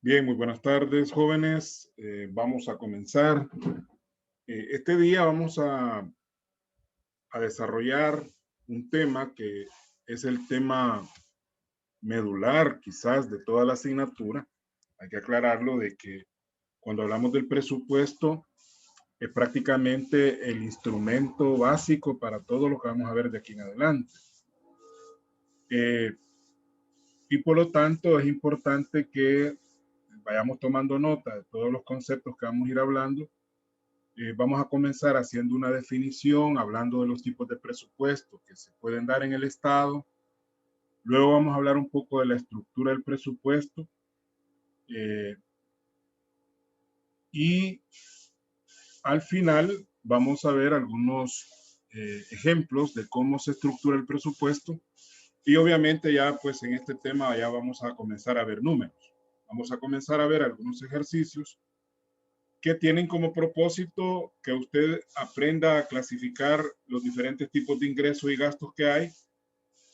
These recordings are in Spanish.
Bien, muy buenas tardes, jóvenes. Vamos a comenzar. Este día vamos a desarrollar un tema que es el tema medular, quizás, de toda la asignatura. Hay que aclararlo de que cuando hablamos del presupuesto, es prácticamente el instrumento básico para todo lo que vamos a ver de aquí en adelante. Y por lo tanto, es importante que vayamos tomando nota de todos los conceptos que vamos a ir hablando. Vamos a comenzar haciendo una definición, hablando de los tipos de presupuestos que se pueden dar en el Estado. Luego vamos a hablar un poco de la estructura del presupuesto. Y al final vamos a ver algunos ejemplos de cómo se estructura el presupuesto. Y obviamente ya pues en este tema ya vamos a comenzar a ver números. Vamos a comenzar a ver algunos ejercicios que tienen como propósito que usted aprenda a clasificar los diferentes tipos de ingresos y gastos que hay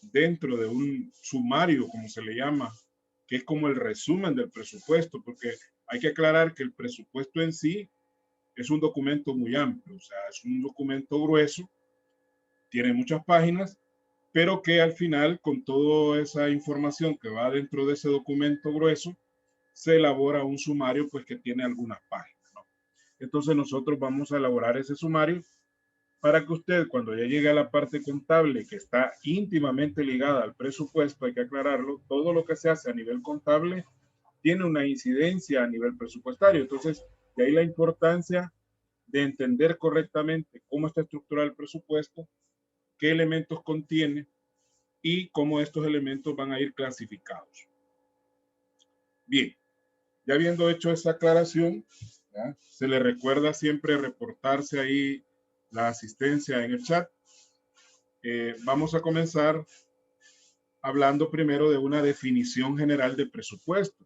dentro de un sumario, como se le llama, que es como el resumen del presupuesto, porque hay que aclarar que el presupuesto en sí es un documento muy amplio, o sea, es un documento grueso, tiene muchas páginas, pero que al final, con toda esa información que va dentro de ese documento grueso, se elabora un sumario pues que tiene algunas páginas. Entonces nosotros vamos a elaborar ese sumario para que usted, cuando ya llegue a la parte contable, que está íntimamente ligada al presupuesto, hay que aclararlo, todo lo que se hace a nivel contable tiene una incidencia a nivel presupuestario. Entonces, de ahí la importancia de entender correctamente cómo está estructurado el presupuesto, qué elementos contiene y cómo estos elementos van a ir clasificados. Bien, ya habiendo hecho esa aclaración, ¿ya? Se le recuerda siempre reportarse ahí la asistencia en el chat. Vamos a comenzar hablando primero de una definición general de presupuesto.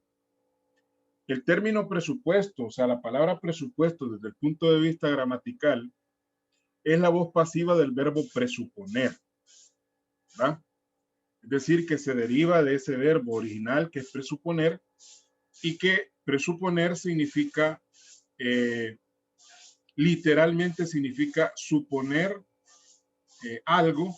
El término presupuesto, o sea, la palabra presupuesto desde el punto de vista gramatical, es la voz pasiva del verbo presuponer, ¿verdad? Es decir, que se deriva de ese verbo original que es presuponer y que presuponer significa literalmente significa suponer algo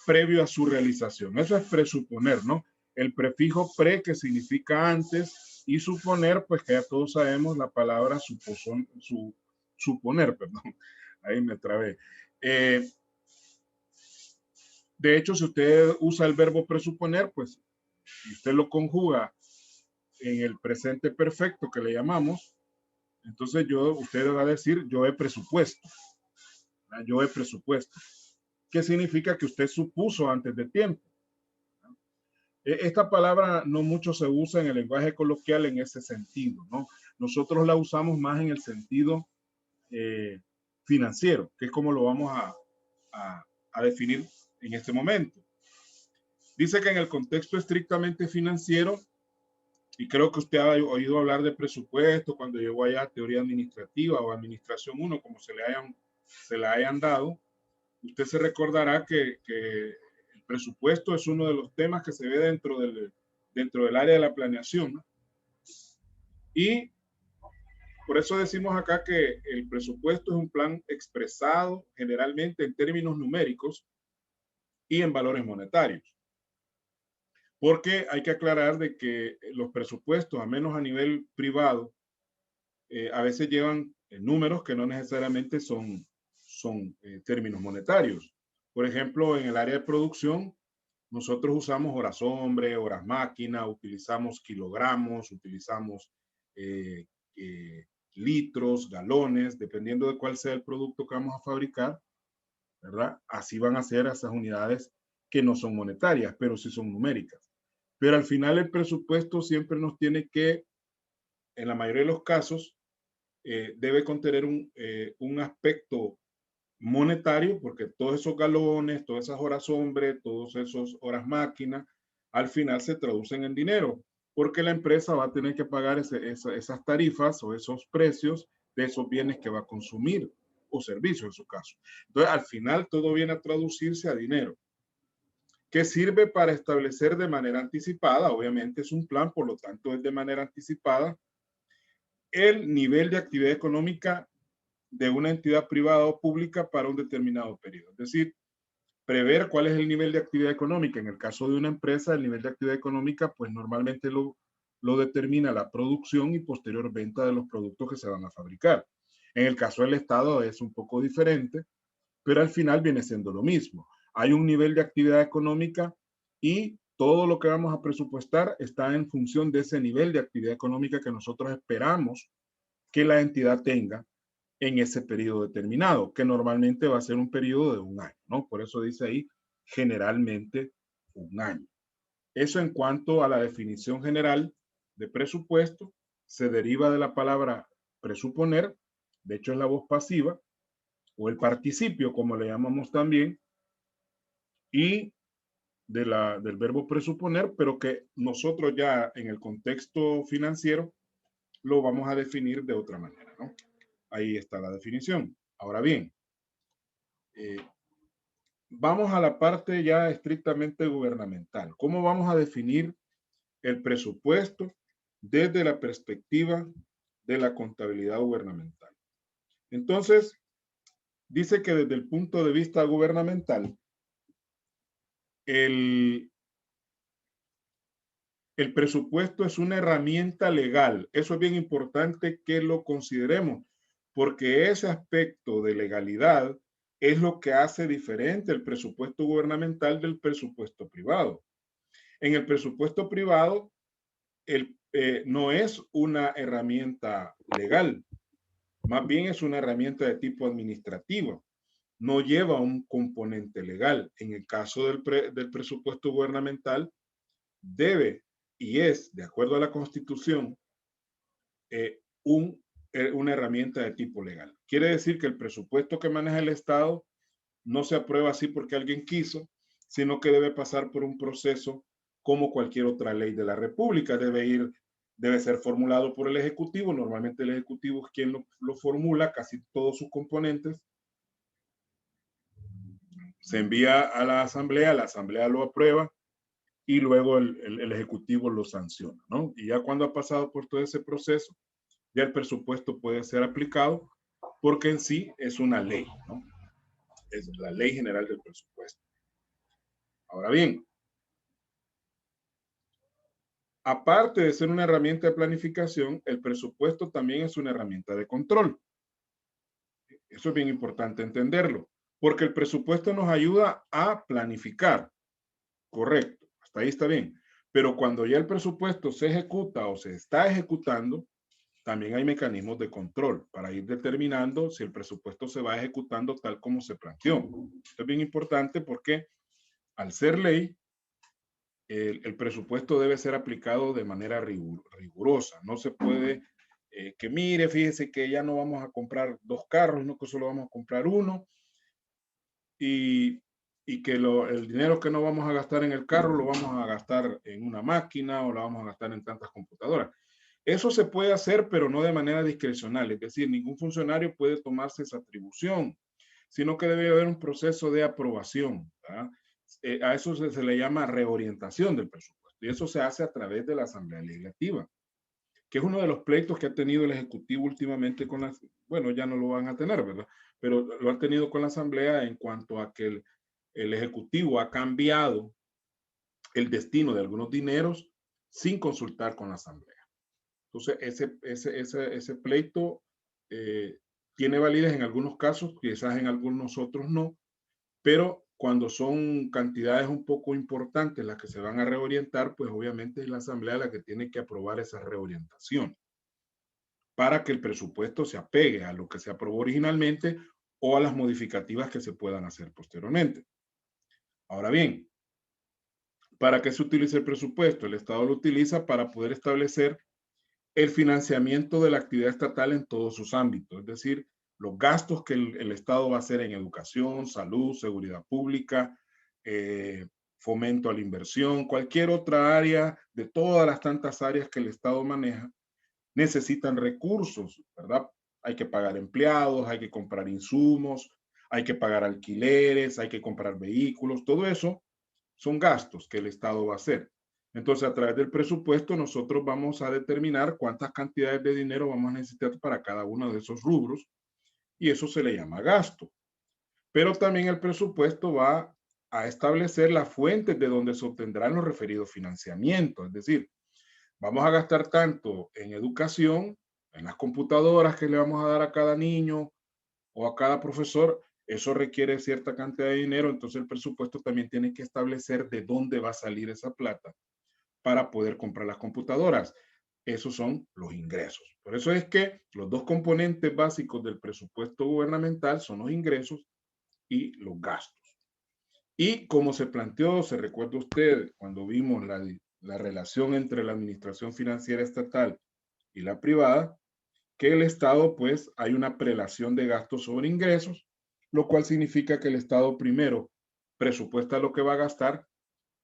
previo a su realización. Eso es presuponer, ¿no? El prefijo pre, que significa antes, y suponer, pues que ya todos sabemos la palabra suponer, perdón. Ahí me trabé. De hecho, si usted usa el verbo presuponer, pues si usted lo conjuga en el presente perfecto que le llamamos, entonces usted va a decir yo he presupuesto. Yo he presupuesto. ¿Qué significa? Que usted supuso antes de tiempo. Esta palabra no mucho se usa en el lenguaje coloquial en ese sentido, ¿no? Nosotros la usamos más en el sentido financiero, que es como lo vamos a definir en este momento. Dice que en el contexto estrictamente financiero, y creo que usted ha oído hablar de presupuesto cuando llegó allá a teoría administrativa o administración 1, como se le hayan dado, usted se recordará que el presupuesto es uno de los temas que se ve dentro del área de la planeación, ¿no? Y por eso decimos acá que el presupuesto es un plan expresado generalmente en términos numéricos y en valores monetarios. Porque hay que aclarar de que los presupuestos, a menos a nivel privado, a veces llevan números que no necesariamente son términos monetarios. Por ejemplo, en el área de producción, nosotros usamos horas hombre, horas máquina, utilizamos kilogramos, utilizamos eh, eh, litros, galones, dependiendo de cuál sea el producto que vamos a fabricar, ¿verdad? Así van a ser esas unidades que no son monetarias, pero sí son numéricas. Pero al final el presupuesto siempre nos tiene que, en la mayoría de los casos, debe contener un aspecto monetario, porque todos esos galones, todas esas horas hombre, todos esos horas máquina, al final se traducen en dinero, porque la empresa va a tener que pagar esas tarifas o esos precios de esos bienes que va a consumir o servicios en su caso. Entonces, al final todo viene a traducirse a dinero. que sirve para establecer de manera anticipada, obviamente es un plan, por lo tanto es de manera anticipada, el nivel de actividad económica de una entidad privada o pública para un determinado periodo. Es decir, prever cuál es el nivel de actividad económica. En el caso de una empresa, el nivel de actividad económica, pues normalmente lo determina la producción y posterior venta de los productos que se van a fabricar. En el caso del Estado es un poco diferente, pero al final viene siendo lo mismo. Hay un nivel de actividad económica y todo lo que vamos a presupuestar está en función de ese nivel de actividad económica que nosotros esperamos que la entidad tenga en ese periodo determinado, que normalmente va a ser un periodo de un año, ¿no? Por eso dice ahí, generalmente un año. Eso en cuanto a la definición general de presupuesto, se deriva de la palabra presuponer, de hecho es la voz pasiva, o el participio, como le llamamos también, y del verbo presuponer, pero que nosotros ya en el contexto financiero lo vamos a definir de otra manera, ¿no? Ahí está la definición. Ahora bien, vamos a la parte ya estrictamente gubernamental. ¿Cómo vamos a definir el presupuesto desde la perspectiva de la contabilidad gubernamental? Entonces, dice que desde el punto de vista gubernamental, el presupuesto es una herramienta legal. Eso es bien importante que lo consideremos, porque ese aspecto de legalidad es lo que hace diferente el presupuesto gubernamental del presupuesto privado. En el presupuesto privado, no es una herramienta legal, más bien es una herramienta de tipo administrativo. No lleva un componente legal. En el caso del presupuesto gubernamental, debe y es, de acuerdo a la Constitución, una herramienta de tipo legal. Quiere decir que el presupuesto que maneja el Estado no se aprueba así porque alguien quiso, sino que debe pasar por un proceso como cualquier otra ley de la República. Debe ser formulado por el Ejecutivo. Normalmente el Ejecutivo es quien lo formula, casi todos sus componentes. Se envía a la Asamblea lo aprueba y luego el Ejecutivo lo sanciona, ¿no? Y ya cuando ha pasado por todo ese proceso, ya el presupuesto puede ser aplicado porque en sí es una ley, ¿no? Es la ley general del presupuesto. Ahora bien, aparte de ser una herramienta de planificación, el presupuesto también es una herramienta de control. Eso es bien importante entenderlo, porque el presupuesto nos ayuda a planificar, correcto, hasta ahí está bien. Pero cuando ya el presupuesto se ejecuta o se está ejecutando, también hay mecanismos de control para ir determinando si el presupuesto se va ejecutando tal como se planteó. Esto es bien importante porque al ser ley, el presupuesto debe ser aplicado de manera rigurosa. No se puede que mire, fíjese que ya no vamos a comprar 2 carros, no que solo vamos a comprar uno y que el dinero que no vamos a gastar en el carro lo vamos a gastar en una máquina o lo vamos a gastar en tantas computadoras. Eso se puede hacer, pero no de manera discrecional, es decir, ningún funcionario puede tomarse esa atribución, sino que debe haber un proceso de aprobación. A eso se le llama reorientación del presupuesto y eso se hace a través de la Asamblea Legislativa, que es uno de los pleitos que ha tenido el Ejecutivo últimamente con las, bueno, ya no lo van a tener, ¿verdad? Pero lo han tenido con la Asamblea en cuanto a que el Ejecutivo ha cambiado el destino de algunos dineros sin consultar con la Asamblea. Entonces, ese pleito tiene validez en algunos casos, quizás en algunos otros no, pero cuando son cantidades un poco importantes las que se van a reorientar, pues obviamente es la Asamblea la que tiene que aprobar esa reorientación para que el presupuesto se apegue a lo que se aprobó originalmente o a las modificativas que se puedan hacer posteriormente. Ahora bien, ¿para qué se utiliza el presupuesto? El Estado lo utiliza para poder establecer el financiamiento de la actividad estatal en todos sus ámbitos, es decir, los gastos que el Estado va a hacer en educación, salud, seguridad pública, fomento a la inversión, cualquier otra área, de todas las tantas áreas que el Estado maneja, necesitan recursos, ¿verdad? Hay que pagar empleados, hay que comprar insumos, hay que pagar alquileres, hay que comprar vehículos, todo eso son gastos que el Estado va a hacer. Entonces, a través del presupuesto, nosotros vamos a determinar cuántas cantidades de dinero vamos a necesitar para cada uno de esos rubros, y eso se le llama gasto. Pero también el presupuesto va a establecer las fuentes de donde se obtendrán los referidos financiamientos. Es decir, vamos a gastar tanto en educación, en las computadoras que le vamos a dar a cada niño o a cada profesor. Eso requiere cierta cantidad de dinero, entonces el presupuesto también tiene que establecer de dónde va a salir esa plata para poder comprar las computadoras. Esos son los ingresos. Por eso es que los dos componentes básicos del presupuesto gubernamental son los ingresos y los gastos. Y como se planteó, se recuerda usted, cuando vimos la relación entre la administración financiera estatal y la privada, que el Estado, pues, hay una prelación de gastos sobre ingresos, lo cual significa que el Estado primero presupuesta lo que va a gastar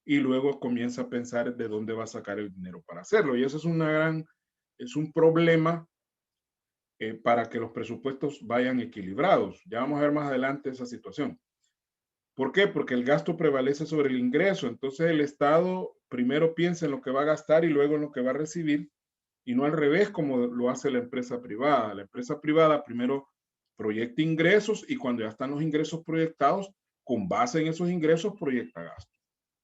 y luego comienza a pensar de dónde va a sacar el dinero para hacerlo. Y eso es un problema para que los presupuestos vayan equilibrados. Ya vamos a ver más adelante esa situación. ¿Por qué? Porque el gasto prevalece sobre el ingreso. Entonces el Estado primero piensa en lo que va a gastar y luego en lo que va a recibir, y no al revés como lo hace la empresa privada. La empresa privada primero proyecta ingresos y cuando ya están los ingresos proyectados, con base en esos ingresos proyecta gastos.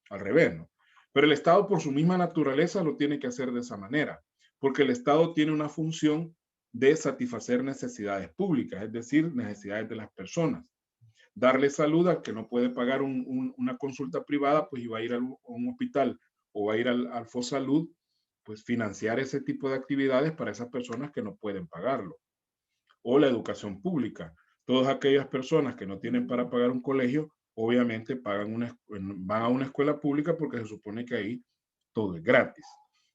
Al revés, ¿no? Pero el Estado por su misma naturaleza lo tiene que hacer de esa manera, porque el Estado tiene una función de satisfacer necesidades públicas, es decir, necesidades de las personas. Darle salud al que no puede pagar una consulta privada, pues iba a ir a un hospital o va a ir al Fosalud, pues financiar ese tipo de actividades para esas personas que no pueden pagarlo. O la educación pública. Todas aquellas personas que no tienen para pagar un colegio, obviamente van a una escuela pública porque se supone que ahí todo es gratis.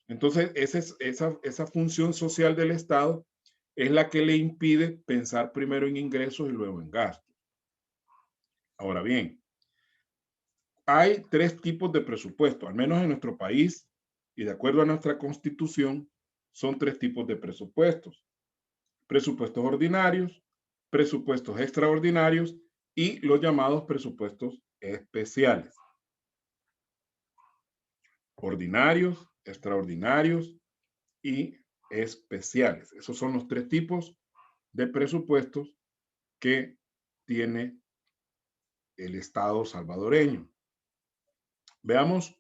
Entonces, esa función social del Estado es la que le impide pensar primero en ingresos y luego en gastos. Ahora bien, hay tres tipos de presupuesto, al menos en nuestro país, y de acuerdo a nuestra constitución, son tres tipos de presupuestos. Presupuestos ordinarios, presupuestos extraordinarios y los llamados presupuestos especiales. Ordinarios, extraordinarios y especiales. Esos son los tres tipos de presupuestos que tiene el Estado salvadoreño. Veamos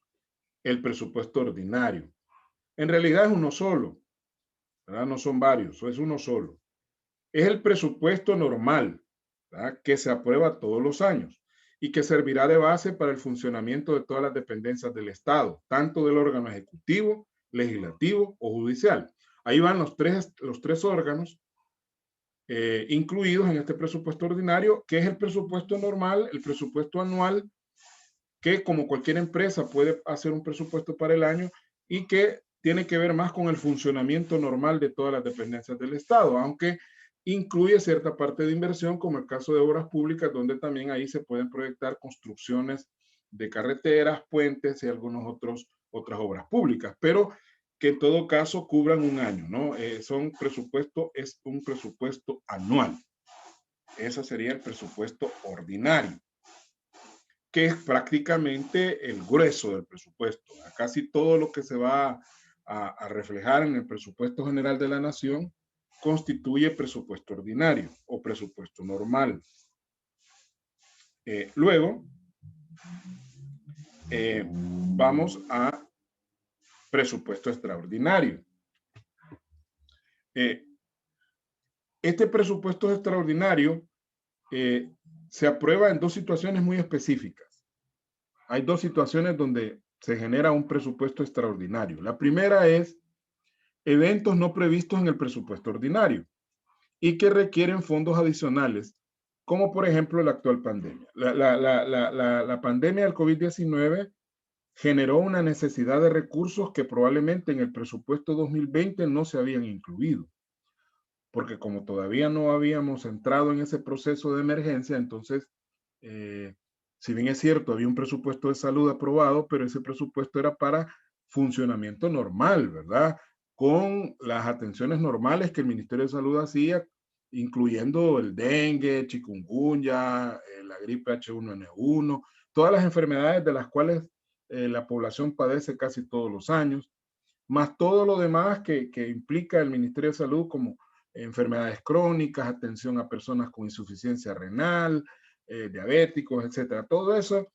el presupuesto ordinario. En realidad es uno solo, ¿verdad? No son varios, es uno solo. Es el presupuesto normal, ¿verdad?, que se aprueba todos los años y que servirá de base para el funcionamiento de todas las dependencias del Estado, tanto del órgano ejecutivo, legislativo o judicial. Ahí van los tres órganos incluidos en este presupuesto ordinario, que es el presupuesto normal, el presupuesto anual, que como cualquier empresa puede hacer un presupuesto para el año y que tiene que ver más con el funcionamiento normal de todas las dependencias del Estado, aunque incluye cierta parte de inversión, como el caso de obras públicas, donde también ahí se pueden proyectar construcciones de carreteras, puentes y otras obras públicas, pero que en todo caso cubran un año, ¿no? Es un presupuesto anual. Ese sería el presupuesto ordinario, que es prácticamente el grueso del presupuesto. Casi todo lo que se va a reflejar en el presupuesto general de la nación constituye presupuesto ordinario o presupuesto normal. Luego, vamos a presupuesto extraordinario. Este presupuesto extraordinario se aprueba en dos situaciones muy específicas. Hay dos situaciones donde se genera un presupuesto extraordinario. La primera es eventos no previstos en el presupuesto ordinario y que requieren fondos adicionales, como por ejemplo la actual pandemia. La pandemia del COVID-19 generó una necesidad de recursos que probablemente en el presupuesto 2020 no se habían incluido, porque como todavía no habíamos entrado en ese proceso de emergencia, entonces, si bien es cierto, había un presupuesto de salud aprobado, pero ese presupuesto era para funcionamiento normal, ¿verdad? Con las atenciones normales que el Ministerio de Salud hacía, incluyendo el dengue, chikungunya, la gripe H1N1, todas las enfermedades de las cuales la población padece casi todos los años, más todo lo demás que implica el Ministerio de Salud, como enfermedades crónicas, atención a personas con insuficiencia renal, diabéticos, etcétera. Todo eso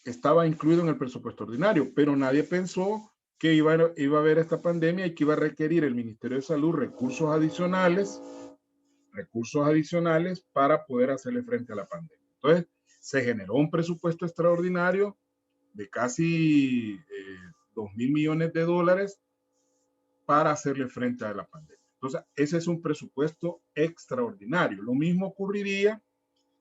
estaba incluido en el presupuesto ordinario, pero nadie pensó que iba a haber esta pandemia y que iba a requerir el Ministerio de Salud recursos adicionales para poder hacerle frente a la pandemia. Entonces, se generó un presupuesto extraordinario de casi 2.000 millones de dólares para hacerle frente a la pandemia. Entonces, ese es un presupuesto extraordinario. Lo mismo ocurriría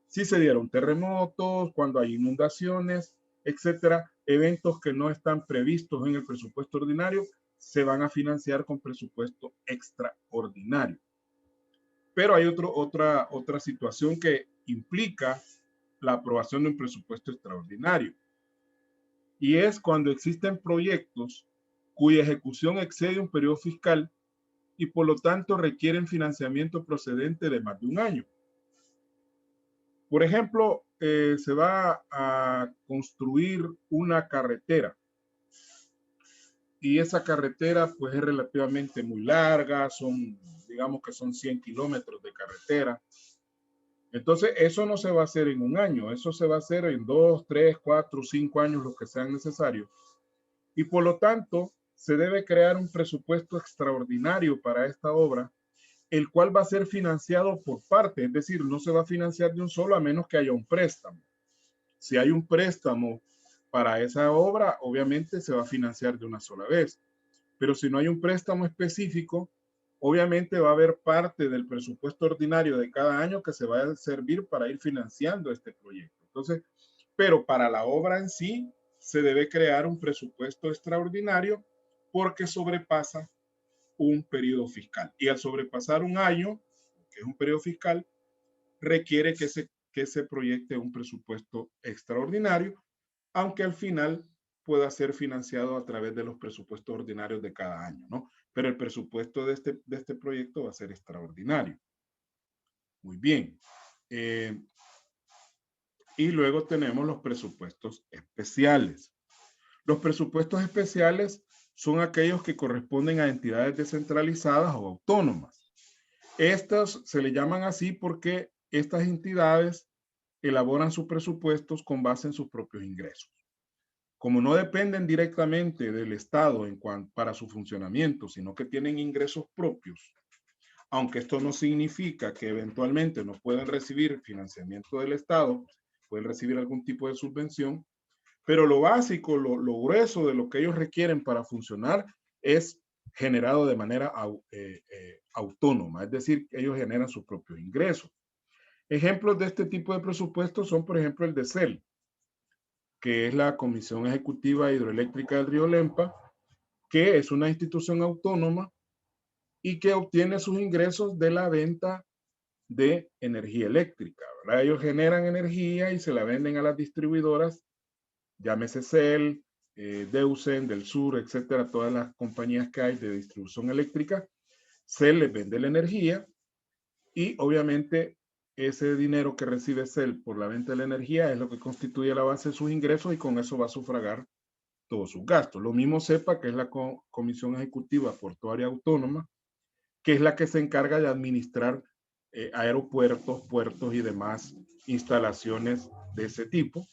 si se diera un terremoto, cuando hay inundaciones, etcétera. Eventos que no están previstos en el presupuesto ordinario se van a financiar con presupuesto extraordinario. Pero hay otra situación que implica la aprobación de un presupuesto extraordinario. Y es cuando existen proyectos cuya ejecución excede un periodo fiscal y por lo tanto requieren financiamiento procedente de más de un año. Por ejemplo, se va a construir una carretera y esa carretera pues es relativamente muy larga, digamos que son 100 kilómetros de carretera. Entonces, eso no se va a hacer en un año, eso se va a hacer en 2, 3, 4, 5 años, los que sean necesarios. Y por lo tanto, se debe crear un presupuesto extraordinario para esta obra, el cual va a ser financiado por parte, es decir, no se va a financiar de un solo a menos que haya un préstamo. Si hay un préstamo para esa obra, obviamente se va a financiar de una sola vez. Pero si no hay un préstamo específico, obviamente va a haber parte del presupuesto ordinario de cada año que se va a servir para ir financiando este proyecto. Entonces, pero para la obra en sí se debe crear un presupuesto extraordinario porque sobrepasa un periodo fiscal. Y al sobrepasar un año, que es un periodo fiscal, requiere que se proyecte un presupuesto extraordinario, aunque al final pueda ser financiado a través de los presupuestos ordinarios de cada año, ¿no? Pero el presupuesto de este proyecto va a ser extraordinario. Muy bien. Y luego tenemos los presupuestos especiales. Los presupuestos especiales son aquellos que corresponden a entidades descentralizadas o autónomas. Estas se le llaman así porque estas entidades elaboran sus presupuestos con base en sus propios ingresos. Como no dependen directamente del Estado para su funcionamiento, sino que tienen ingresos propios, aunque esto no significa que eventualmente no puedan recibir financiamiento del Estado, pueden recibir algún tipo de subvención, pero lo básico, lo grueso de lo que ellos requieren para funcionar es generado de manera autónoma, es decir, ellos generan sus propios ingresos. Ejemplos de este tipo de presupuestos son, por ejemplo, el de CEL, que es la Comisión Ejecutiva Hidroeléctrica del Río Lempa, que es una institución autónoma y que obtiene sus ingresos de la venta de energía eléctrica, ¿verdad? Ellos generan energía y se la venden a las distribuidoras, llámese CEL, Deusen, Del Sur, etcétera, todas las compañías que hay de distribución eléctrica. CEL les vende la energía y obviamente ese dinero que recibe CEL por la venta de la energía es lo que constituye la base de sus ingresos y con eso va a sufragar todos sus gastos. Lo mismo CEPA, que es la Comisión Ejecutiva Portuaria Autónoma, que es la que se encarga de administrar aeropuertos, puertos y demás instalaciones de ese tipo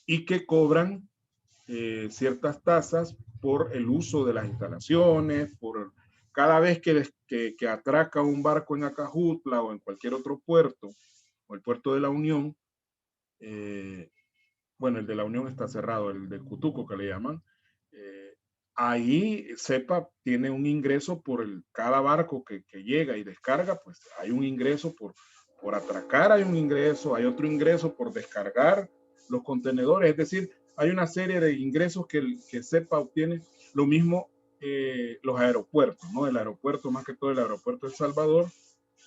y que cobran ciertas tasas por el uso de las instalaciones, por cada vez que atraca un barco en Acajutla o en cualquier otro puerto, o el puerto de la Unión, bueno, el de la Unión está cerrado, el de Cutuco que le llaman, ahí CEPA tiene un ingreso por cada barco que llega y descarga, pues hay un ingreso por atracar, hay un ingreso, hay otro ingreso por descargar los contenedores, es decir, hay una serie de ingresos que CEPA obtiene. Lo mismo los aeropuertos, ¿no? El aeropuerto, más que todo el aeropuerto de El Salvador,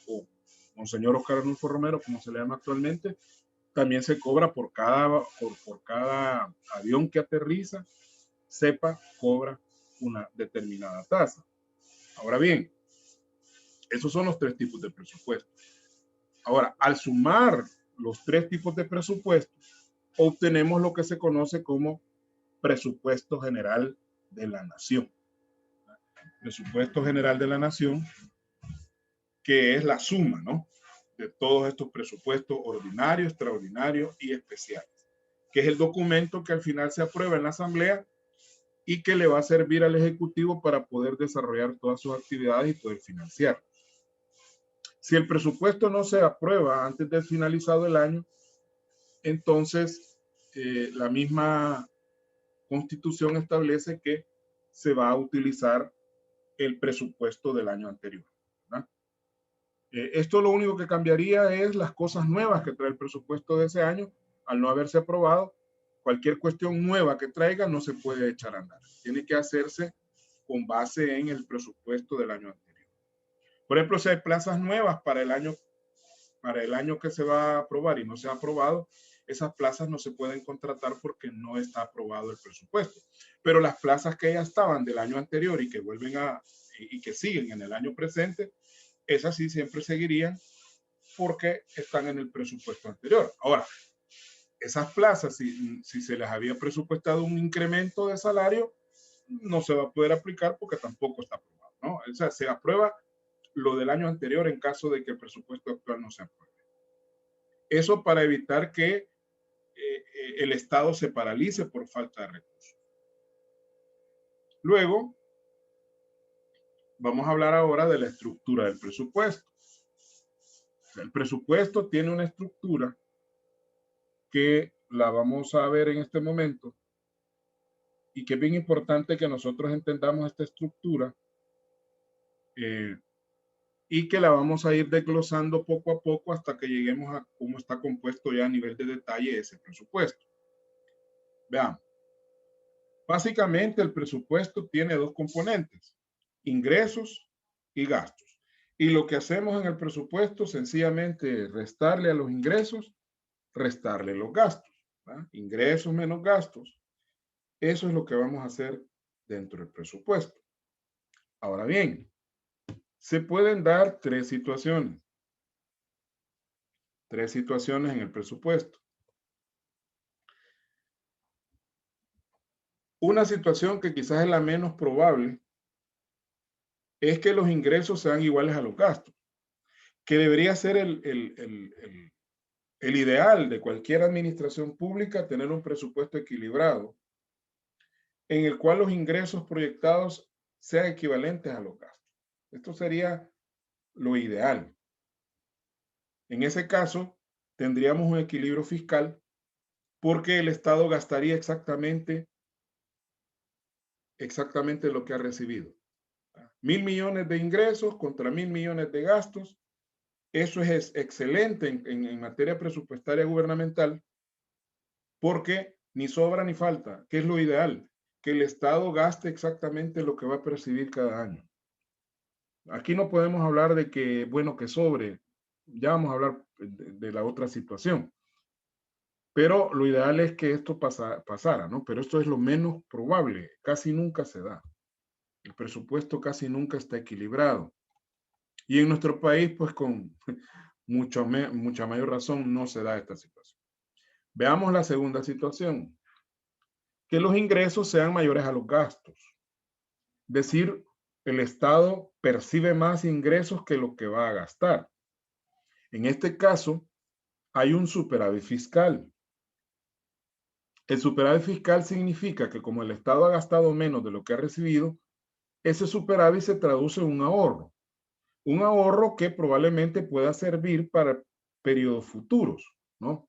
o Monseñor Oscar Arnulfo Romero, como se le llama actualmente, también se cobra por cada avión que aterriza. CEPA cobra una determinada tasa. Ahora bien, esos son los tres tipos de presupuestos. Ahora, al sumar los tres tipos de presupuestos, obtenemos lo que se conoce como presupuesto general de la nación. Presupuesto general de la nación, que es la suma, ¿no?, de todos estos presupuestos ordinarios, extraordinarios y especiales, que es el documento que al final se aprueba en la Asamblea y que le va a servir al Ejecutivo para poder desarrollar todas sus actividades y poder financiar. Si el presupuesto no se aprueba antes del finalizado el año, entonces la misma Constitución establece que se va a utilizar el presupuesto del año anterior, ¿verdad? Esto lo único que cambiaría es las cosas nuevas que trae el presupuesto de ese año. Al no haberse aprobado, cualquier cuestión nueva que traiga no se puede echar a andar. Tiene que hacerse con base en el presupuesto del año anterior. Por ejemplo, si hay plazas nuevas para el año que se va a aprobar y no se ha aprobado, esas plazas no se pueden contratar porque no está aprobado el presupuesto. Pero las plazas que ya estaban del año anterior y que y que siguen en el año presente, esas sí siempre seguirían porque están en el presupuesto anterior. Ahora, esas plazas, si se les había presupuestado un incremento de salario, no se va a poder aplicar porque tampoco está aprobado, ¿no? O sea, se aprueba lo del año anterior en caso de que el presupuesto actual no se apruebe. Eso para evitar que el Estado se paralice por falta de recursos. Luego, vamos a hablar ahora de la estructura del presupuesto. El presupuesto tiene una estructura que la vamos a ver en este momento y que es bien importante que nosotros entendamos esta estructura y que la vamos a ir desglosando poco a poco hasta que lleguemos a cómo está compuesto ya a nivel de detalle ese presupuesto. Veamos. Básicamente el presupuesto tiene dos componentes, ingresos y gastos. Y lo que hacemos en el presupuesto sencillamente es restarle a los ingresos, restarle los gastos, ¿verdad? Ingresos menos gastos. Eso es lo que vamos a hacer dentro del presupuesto. Ahora bien, se pueden dar tres situaciones en el presupuesto. Una situación que quizás es la menos probable es que los ingresos sean iguales a los gastos, que debería ser el ideal de cualquier administración pública, tener un presupuesto equilibrado en el cual los ingresos proyectados sean equivalentes a los gastos. Esto sería lo ideal. En ese caso, tendríamos un equilibrio fiscal porque el Estado gastaría exactamente lo que ha recibido. 1.000 millones de ingresos contra 1.000 millones de gastos. Eso es excelente en materia presupuestaria gubernamental porque ni sobra ni falta. ¿Qué es lo ideal? Que el Estado gaste exactamente lo que va a percibir cada año. Aquí no podemos hablar de que, bueno, que sobre. Ya vamos a hablar de la otra situación. Pero lo ideal es que esto pasara, ¿no? Pero esto es lo menos probable. Casi nunca se da. El presupuesto casi nunca está equilibrado. Y en nuestro país, pues con mucha mayor razón, no se da esta situación. Veamos la segunda situación. Que los ingresos sean mayores a los gastos. Es decir, el Estado percibe más ingresos que lo que va a gastar. En este caso, hay un superávit fiscal. El superávit fiscal significa que como el Estado ha gastado menos de lo que ha recibido, ese superávit se traduce en un ahorro. Un ahorro que probablemente pueda servir para periodos futuros, ¿no?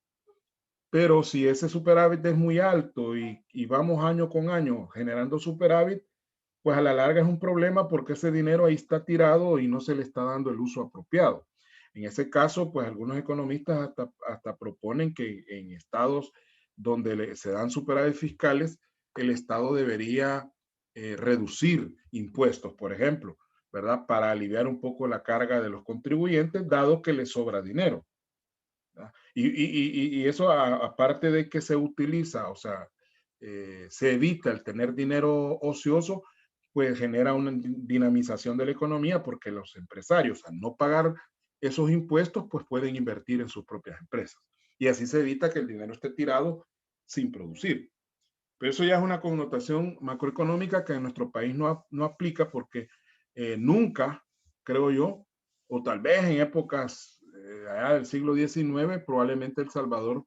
Pero si ese superávit es muy alto y vamos año con año generando superávit, pues a la larga es un problema porque ese dinero ahí está tirado y no se le está dando el uso apropiado. En ese caso, pues algunos economistas hasta proponen que en estados donde se dan superávit fiscales, el Estado debería reducir impuestos, por ejemplo, ¿verdad? Para aliviar un poco la carga de los contribuyentes, dado que les sobra dinero. Y eso aparte de que se utiliza, o sea, se evita el tener dinero ocioso, pues genera una dinamización de la economía porque los empresarios al no pagar esos impuestos, pues pueden invertir en sus propias empresas. Y así se evita que el dinero esté tirado sin producir. Pero eso ya es una connotación macroeconómica que en nuestro país no aplica porque nunca, creo yo, o tal vez en épocas allá del siglo XIX, probablemente El Salvador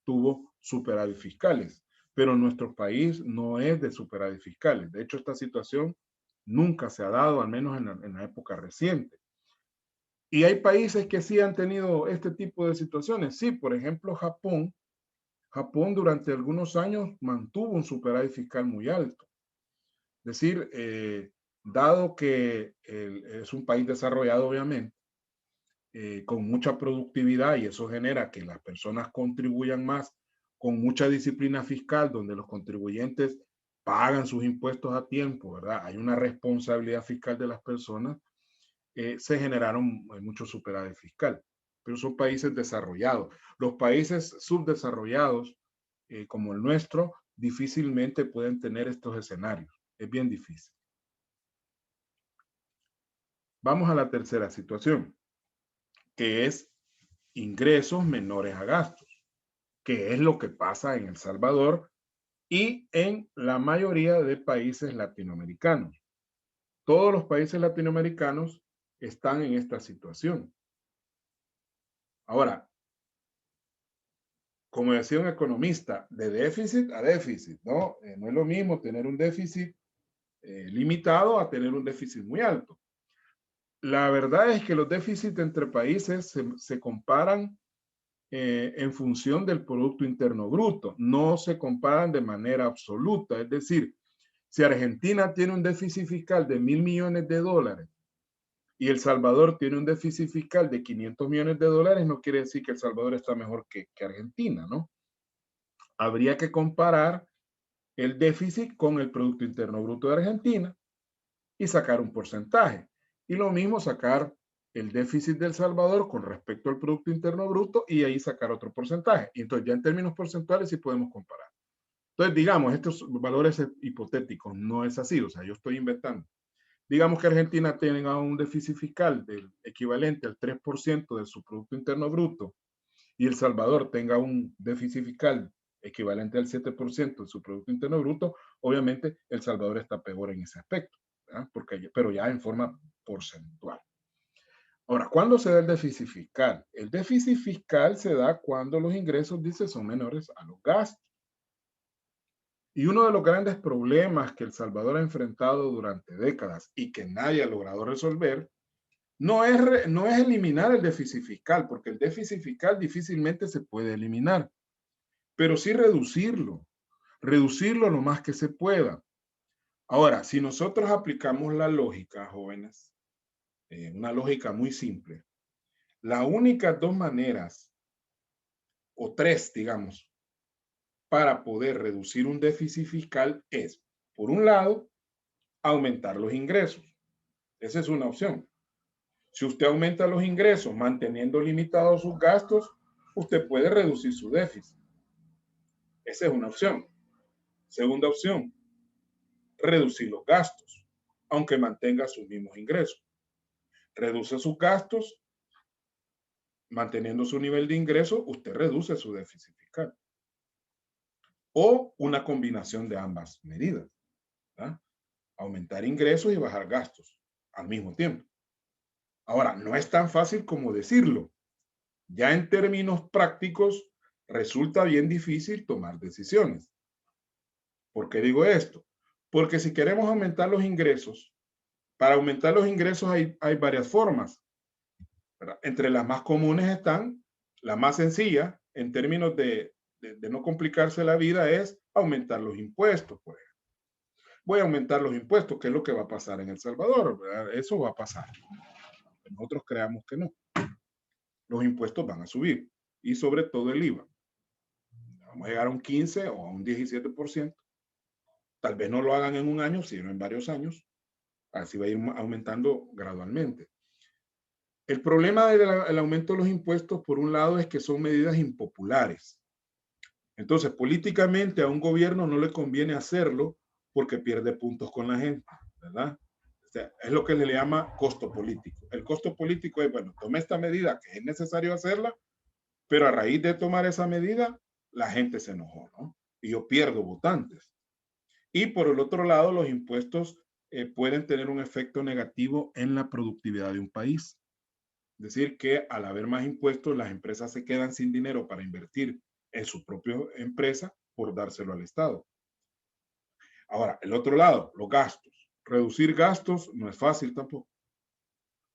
tuvo superávit fiscales, pero nuestro país no es de superávit fiscales. De hecho, esta situación nunca se ha dado, al menos en la época reciente. Y hay países que sí han tenido este tipo de situaciones. Sí, por ejemplo, Japón. Japón durante algunos años mantuvo un superávit fiscal muy alto. Es decir, dado que es un país desarrollado, obviamente, con mucha productividad y eso genera que las personas contribuyan más con mucha disciplina fiscal, donde los contribuyentes pagan sus impuestos a tiempo, ¿verdad? Hay una responsabilidad fiscal de las personas, se generaron muchos superávit fiscal, pero son países desarrollados. Los países subdesarrollados, como el nuestro, difícilmente pueden tener estos escenarios. Es bien difícil. Vamos a la tercera situación, que es ingresos menores a gastos, que es lo que pasa en El Salvador y en la mayoría de países latinoamericanos. Todos los países latinoamericanos están en esta situación. Ahora, como decía un economista, de déficit a déficit, ¿no? No es lo mismo tener un déficit limitado a tener un déficit muy alto. La verdad es que los déficits entre países se comparan en función del Producto Interno Bruto, no se comparan de manera absoluta. Es decir, si Argentina tiene un déficit fiscal de $1.000 millones y El Salvador tiene un déficit fiscal de $500 millones, no quiere decir que El Salvador está mejor que Argentina, ¿no? Habría que comparar el déficit con el Producto Interno Bruto de Argentina y sacar un porcentaje. Y lo mismo sacar el déficit de El Salvador con respecto al Producto Interno Bruto y ahí sacar otro porcentaje. Y entonces ya en términos porcentuales sí podemos comparar. Entonces, digamos, estos valores hipotéticos no es así, o sea, yo estoy inventando. Digamos que Argentina tenga un déficit fiscal del equivalente al 3% de su Producto Interno Bruto y El Salvador tenga un déficit fiscal equivalente al 7% de su Producto Interno Bruto, obviamente El Salvador está peor en ese aspecto, ¿verdad? Pero ya en forma porcentual. Ahora, ¿cuándo se da el déficit fiscal? El déficit fiscal se da cuando los ingresos, dice, son menores a los gastos. Y uno de los grandes problemas que El Salvador ha enfrentado durante décadas y que nadie ha logrado resolver no es eliminar el déficit fiscal, porque el déficit fiscal difícilmente se puede eliminar, pero sí reducirlo lo más que se pueda. Ahora, si nosotros aplicamos la lógica, jóvenes, una lógica muy simple, las únicas dos maneras, o tres, digamos, para poder reducir un déficit fiscal es, por un lado, aumentar los ingresos. Esa es una opción. Si usted aumenta los ingresos manteniendo limitados sus gastos, usted puede reducir su déficit. Esa es una opción. Segunda opción, reducir los gastos, aunque mantenga sus mismos ingresos. Reduce sus gastos, manteniendo su nivel de ingreso, usted reduce su déficit fiscal. O una combinación de ambas medidas, ¿verdad? Aumentar ingresos y bajar gastos al mismo tiempo. Ahora, no es tan fácil como decirlo. Ya en términos prácticos, resulta bien difícil tomar decisiones. ¿Por qué digo esto? Porque si queremos aumentar los ingresos, para aumentar los ingresos hay varias formas, ¿verdad? Entre las más comunes están, la más sencilla, en términos de no complicarse la vida, es aumentar los impuestos, por ejemplo. Voy a aumentar los impuestos, ¿qué es lo que va a pasar en El Salvador? ¿Verdad? Eso va a pasar. Nosotros creamos que no. Los impuestos van a subir y sobre todo el IVA. Vamos a llegar a un 15 o a un 17%. Tal vez no lo hagan en un año, sino en varios años. Así va a ir aumentando gradualmente. El problema del aumento de los impuestos, por un lado, es que son medidas impopulares. Entonces, políticamente a un gobierno no le conviene hacerlo porque pierde puntos con la gente, ¿verdad? O sea, es lo que se le llama costo político. El costo político es, bueno, tomé esta medida que es necesario hacerla, pero a raíz de tomar esa medida, la gente se enojó, ¿no? Y yo pierdo votantes. Y por el otro lado, los impuestos pueden tener un efecto negativo en la productividad de un país. Es decir, que al haber más impuestos, las empresas se quedan sin dinero para invertir en su propia empresa por dárselo al Estado. Ahora, el otro lado, los gastos. Reducir gastos no es fácil tampoco.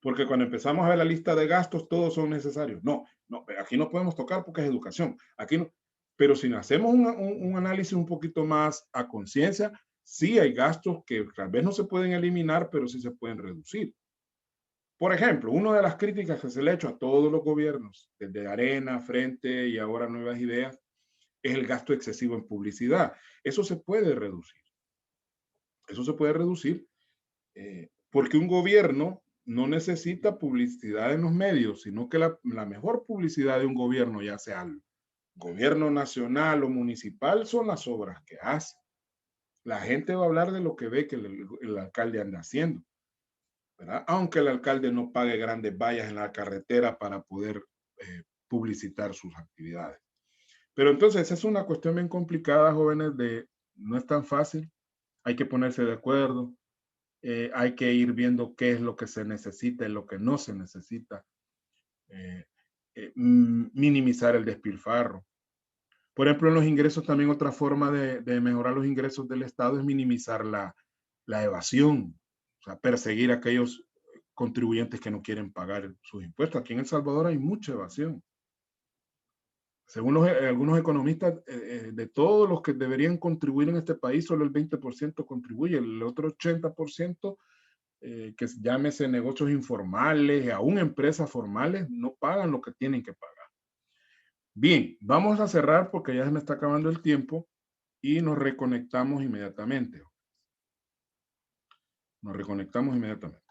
Porque cuando empezamos a ver la lista de gastos, todos son necesarios. No, no, aquí no podemos tocar porque es educación. Aquí no. Pero si hacemos un análisis un poquito más a conciencia, sí hay gastos que tal vez no se pueden eliminar, pero sí se pueden reducir. Por ejemplo, una de las críticas que se le ha hecho a todos los gobiernos, desde Arena, Frente y ahora Nuevas Ideas, es el gasto excesivo en publicidad. Eso se puede reducir. Eso se puede reducir porque un gobierno no necesita publicidad en los medios, sino que la mejor publicidad de un gobierno, ya sea el gobierno nacional o municipal, son las obras que hace. La gente va a hablar de lo que ve que el alcalde anda haciendo, ¿verdad? Aunque el alcalde no pague grandes vallas en la carretera para poder publicitar sus actividades. Pero entonces es una cuestión bien complicada, jóvenes, no es tan fácil, hay que ponerse de acuerdo, hay que ir viendo qué es lo que se necesita y lo que no se necesita, minimizar el despilfarro. Por ejemplo, en los ingresos también otra forma de mejorar los ingresos del Estado es minimizar la evasión, o sea, perseguir a aquellos contribuyentes que no quieren pagar sus impuestos. Aquí en El Salvador hay mucha evasión. Según algunos economistas, de todos los que deberían contribuir en este país, solo el 20% contribuye, el otro 80%, que llámese negocios informales, aún empresas formales, no pagan lo que tienen que pagar. Bien, vamos a cerrar porque ya se me está acabando el tiempo y nos reconectamos inmediatamente. Nos reconectamos inmediatamente.